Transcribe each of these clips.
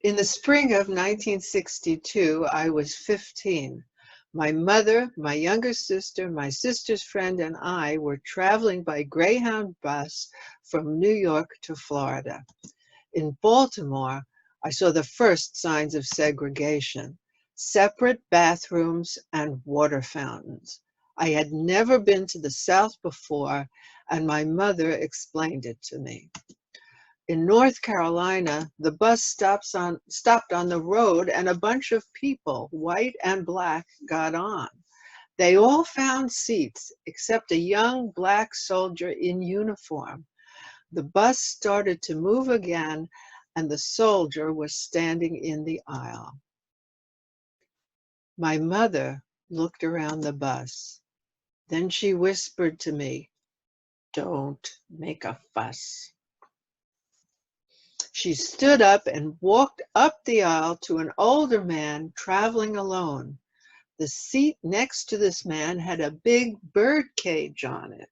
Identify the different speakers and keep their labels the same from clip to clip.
Speaker 1: In the spring of 1962, I was 15. My mother, my younger sister, my sister's friend, and I were traveling by Greyhound bus from New York to Florida. In Baltimore, I saw the first signs of segregation, separate bathrooms and water fountains. I had never been to the South before, and my mother explained it to me. In North Carolina, the bus stopped on the road and a bunch of people, white and black, got on. They all found seats except a young black soldier in uniform. The bus started to move again and the soldier was standing in the aisle. My mother looked around the bus. Then she whispered to me, "Don't make a fuss." She stood up and walked up the aisle to an older man traveling alone. The seat next to this man had a big bird cage on it.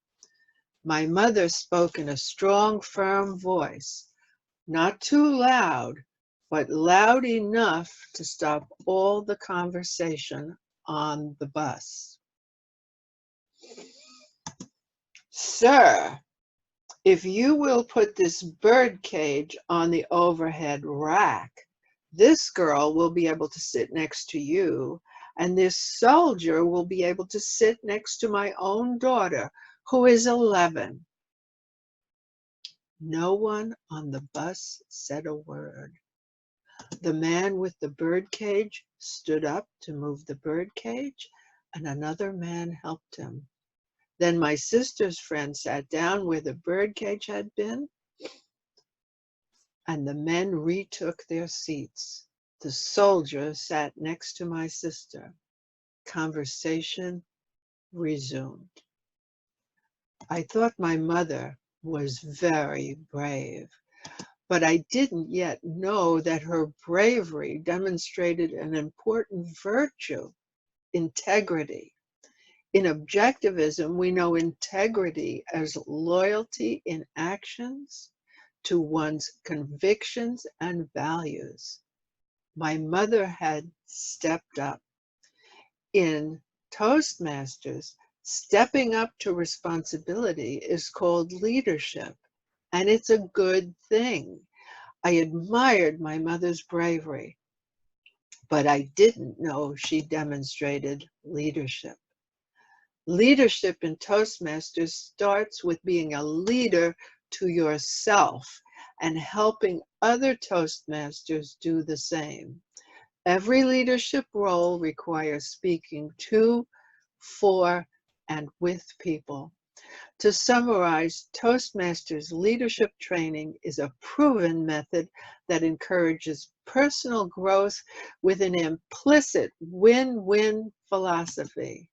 Speaker 1: My mother spoke in a strong, firm voice, not too loud, but loud enough to stop all the conversation on the bus. "Sir, if you will put this bird cage on the overhead rack, this girl will be able to sit next to you, and this soldier will be able to sit next to my own daughter, who is 11. No one on the bus said a word. The man with the bird cage stood up to move the bird cage, and another man helped him. Then my sister's friend sat down where the birdcage had been, and the men retook their seats. The soldier sat next to my sister. Conversation resumed. I thought my mother was very brave, but I didn't yet know that her bravery demonstrated an important virtue, integrity. In Objectivism, we know integrity as loyalty in actions to one's convictions and values. My mother had stepped up. In Toastmasters, stepping up to responsibility is called leadership, and it's a good thing. I admired my mother's bravery, but I didn't know she demonstrated leadership. Leadership in Toastmasters starts with being a leader to yourself and helping other Toastmasters do the same. Every leadership role requires speaking to, for, and with people. To summarize, Toastmasters leadership training is a proven method that encourages personal growth with an implicit win-win philosophy.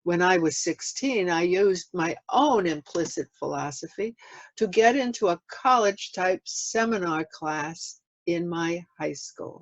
Speaker 1: When I was 16, I used my own implicit philosophy to get into a college-type seminar class in my high school.